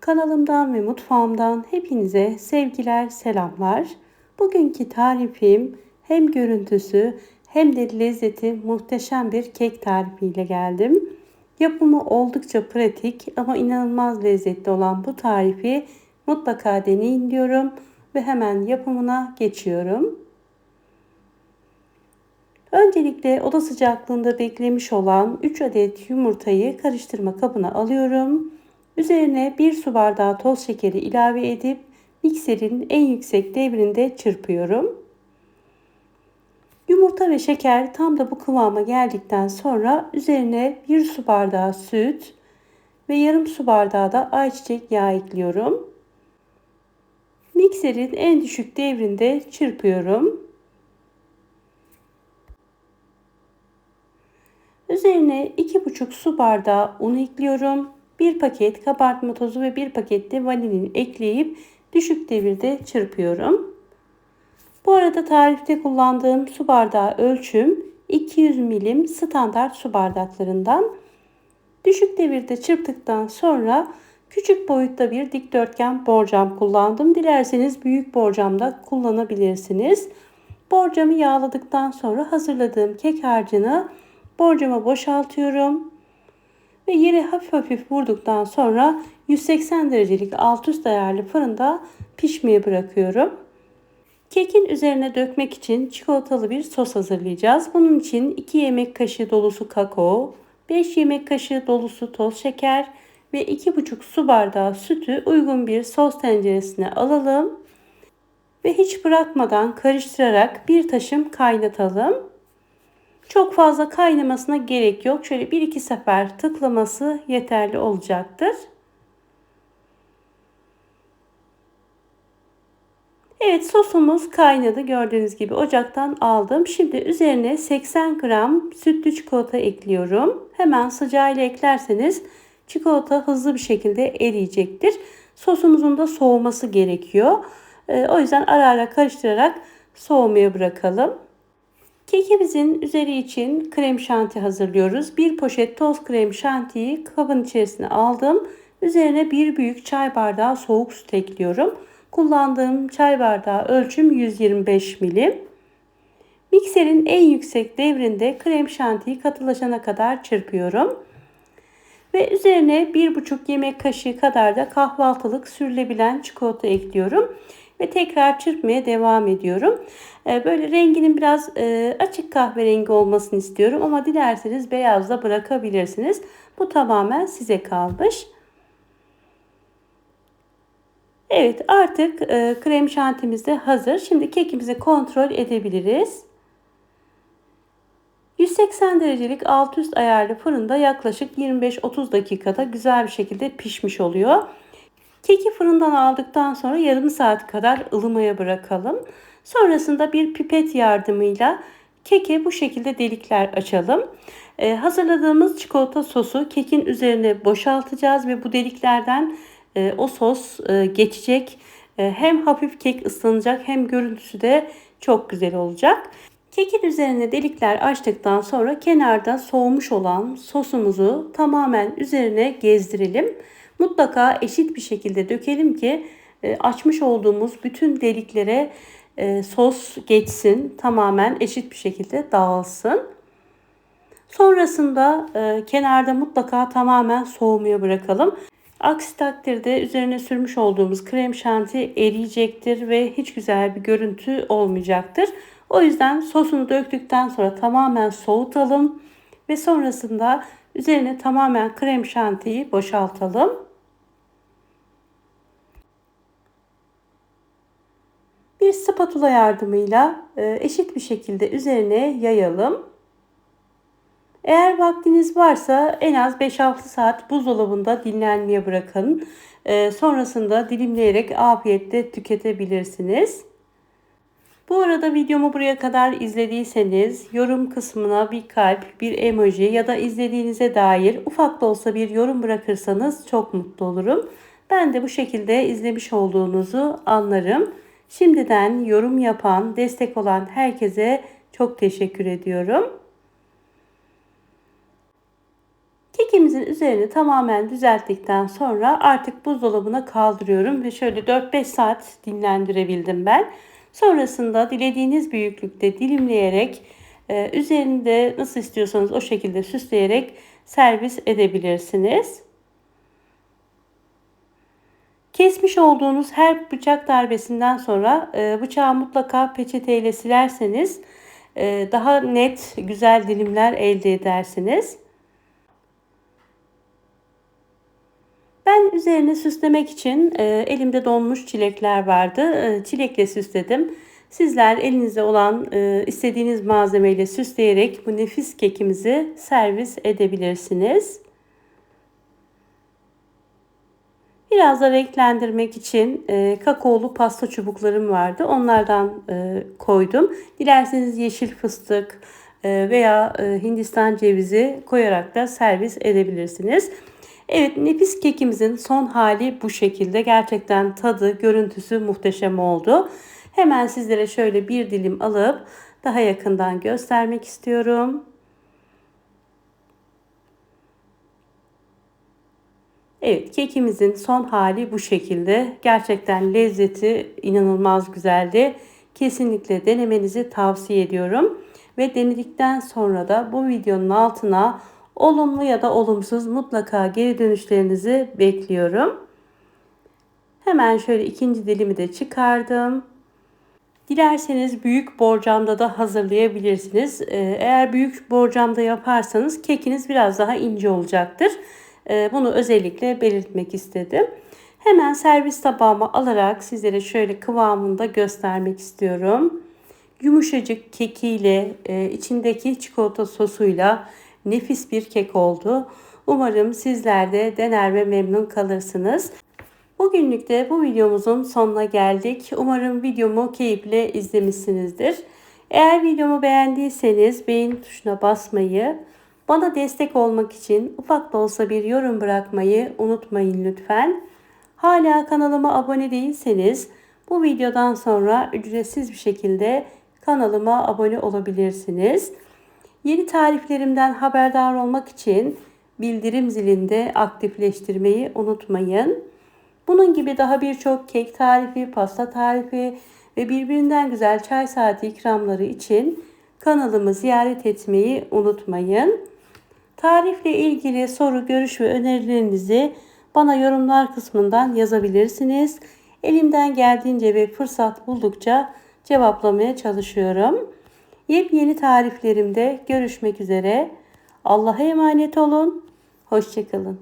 Kanalımdan ve mutfağımdan hepinize sevgiler, selamlar. Bugünkü tarifim hem görüntüsü hem de lezzeti muhteşem bir kek tarifiyle geldim. Yapımı oldukça pratik ama inanılmaz lezzetli olan bu tarifi mutlaka deneyin diyorum ve hemen yapımına geçiyorum. Öncelikle oda sıcaklığında beklemiş olan 3 adet yumurtayı karıştırma kabına alıyorum. Üzerine 1 su bardağı toz şekeri ilave edip mikserin en yüksek devrinde çırpıyorum. Yumurta ve şeker tam da bu kıvama geldikten sonra üzerine 1 su bardağı süt ve yarım su bardağı da ayçiçek yağı ekliyorum. Mikserin en düşük devrinde çırpıyorum. Üzerine 2,5 su bardağı un ekliyorum. 1 paket kabartma tozu ve 1 paket de vanilin ekleyip düşük devirde çırpıyorum. Bu arada tarifte kullandığım su bardağı ölçüm 200 milim standart su bardaklarından. Düşük devirde çırptıktan sonra küçük boyutta bir dikdörtgen borcam kullandım. Dilerseniz büyük borcam da kullanabilirsiniz. Borcamı yağladıktan sonra hazırladığım kek harcını borcama boşaltıyorum ve yere hafif hafif vurduktan sonra 180 derecelik alt üst ayarlı fırında pişmeye bırakıyorum. Kekin üzerine dökmek için çikolatalı bir sos hazırlayacağız. Bunun için 2 yemek kaşığı dolusu kakao, 5 yemek kaşığı dolusu toz şeker ve 2,5 su bardağı sütü uygun bir sos tenceresine alalım ve hiç bırakmadan karıştırarak bir taşım kaynatalım. Çok fazla kaynamasına gerek yok. Şöyle 1-2 sefer tıklaması yeterli olacaktır. Evet, sosumuz kaynadı. Gördüğünüz gibi ocaktan aldım. Şimdi üzerine 80 gram sütlü çikolata ekliyorum. Hemen sıcağıyla eklerseniz çikolata hızlı bir şekilde eriyecektir. Sosumuzun da soğuması gerekiyor. O yüzden ara ara karıştırarak soğumaya bırakalım. Kekimizin üzeri için krem şanti hazırlıyoruz. 1 poşet toz krem şantiyi kabın içerisine aldım. Üzerine 1 büyük çay bardağı soğuk süt ekliyorum. Kullandığım çay bardağı ölçüm 125 milim. Mikserin en yüksek devrinde krem şantiyi katılaşana kadar çırpıyorum. Ve üzerine 1,5 yemek kaşığı kadar da kahvaltılık sürülebilen çikolata ekliyorum. Ve tekrar çırpmaya devam ediyorum. Böyle renginin biraz açık kahverengi olmasını istiyorum. Ama dilerseniz beyaz da bırakabilirsiniz. Bu tamamen size kalmış. Evet, artık krem şantimiz de hazır. Şimdi kekimizi kontrol edebiliriz. 180 derecelik alt üst ayarlı fırında yaklaşık 25-30 dakikada güzel bir şekilde pişmiş oluyor. Keki fırından aldıktan sonra yarım saat kadar ılımaya bırakalım. Sonrasında bir pipet yardımıyla keke bu şekilde delikler açalım. Hazırladığımız çikolata sosu kekin üzerine boşaltacağız ve bu deliklerden o sos geçecek. Hem hafif kek ıslanacak hem görüntüsü de çok güzel olacak. Kekin üzerine delikler açtıktan sonra kenarda soğumuş olan sosumuzu tamamen üzerine gezdirelim. Mutlaka eşit bir şekilde dökelim ki açmış olduğumuz bütün deliklere sos geçsin, tamamen eşit bir şekilde dağılsın. Sonrasında kenarda mutlaka tamamen soğumaya bırakalım. Aksi takdirde üzerine sürmüş olduğumuz krem şanti eriyecektir ve hiç güzel bir görüntü olmayacaktır. O yüzden sosunu döktükten sonra tamamen soğutalım ve sonrasında üzerine tamamen krem şantiyi boşaltalım. Bir spatula yardımıyla eşit bir şekilde üzerine yayalım. Eğer vaktiniz varsa en az 5-6 saat buzdolabında dinlenmeye bırakın. Sonrasında dilimleyerek afiyetle tüketebilirsiniz. Bu arada videomu buraya kadar izlediyseniz yorum kısmına bir kalp, bir emoji ya da izlediğinize dair ufak da olsa bir yorum bırakırsanız çok mutlu olurum. Ben de bu şekilde izlemiş olduğunuzu anlarım. Şimdiden yorum yapan, destek olan herkese çok teşekkür ediyorum. Kekimizin üzerini tamamen düzelttikten sonra artık buzdolabına kaldırıyorum ve şöyle 4-5 saat dinlendirebildim ben. Sonrasında dilediğiniz büyüklükte dilimleyerek üzerinde nasıl istiyorsanız o şekilde süsleyerek servis edebilirsiniz. Kesmiş olduğunuz her bıçak darbesinden sonra bıçağı mutlaka peçeteyle silerseniz daha net, güzel dilimler elde edersiniz. Ben üzerine süslemek için elimde donmuş çilekler vardı. Çilekle süsledim. Sizler elinizde olan istediğiniz malzemeyle süsleyerek bu nefis kekimizi servis edebilirsiniz. Biraz da renklendirmek için kakaolu pasta çubuklarım vardı. Onlardan koydum. Dilerseniz yeşil fıstık veya Hindistan cevizi koyarak da servis edebilirsiniz. Evet, nefis kekimizin son hali bu şekilde. Gerçekten tadı, görüntüsü muhteşem oldu. Hemen sizlere şöyle bir dilim alıp daha yakından göstermek istiyorum. Evet, kekimizin son hali bu şekilde. Gerçekten lezzeti inanılmaz güzeldi. Kesinlikle denemenizi tavsiye ediyorum. Ve denedikten sonra da bu videonun altına olumlu ya da olumsuz mutlaka geri dönüşlerinizi bekliyorum. Hemen şöyle ikinci dilimi de çıkardım. Dilerseniz büyük borcamda da hazırlayabilirsiniz. Eğer büyük borcamda yaparsanız kekiniz biraz daha ince olacaktır. Bunu özellikle belirtmek istedim. Hemen servis tabağıma alarak sizlere şöyle kıvamını da göstermek istiyorum. Yumuşacık kekiyle, içindeki çikolata sosuyla nefis bir kek oldu. Umarım sizler de dener ve memnun kalırsınız. Bugünlük de bu videomuzun sonuna geldik. Umarım videomu keyifle izlemişsinizdir. Eğer videomu beğendiyseniz beğen tuşuna basmayı, bana destek olmak için ufak da olsa bir yorum bırakmayı unutmayın lütfen. Hala kanalıma abone değilseniz bu videodan sonra ücretsiz bir şekilde kanalıma abone olabilirsiniz. Yeni tariflerimden haberdar olmak için bildirim zilini de aktifleştirmeyi unutmayın. Bunun gibi daha birçok kek tarifi, pasta tarifi ve birbirinden güzel çay saati ikramları için kanalımı ziyaret etmeyi unutmayın. Tarifle ilgili soru, görüş ve önerilerinizi bana yorumlar kısmından yazabilirsiniz. Elimden geldiğince ve fırsat buldukça cevaplamaya çalışıyorum. Yepyeni tariflerimde görüşmek üzere. Allah'a emanet olun. Hoşça kalın.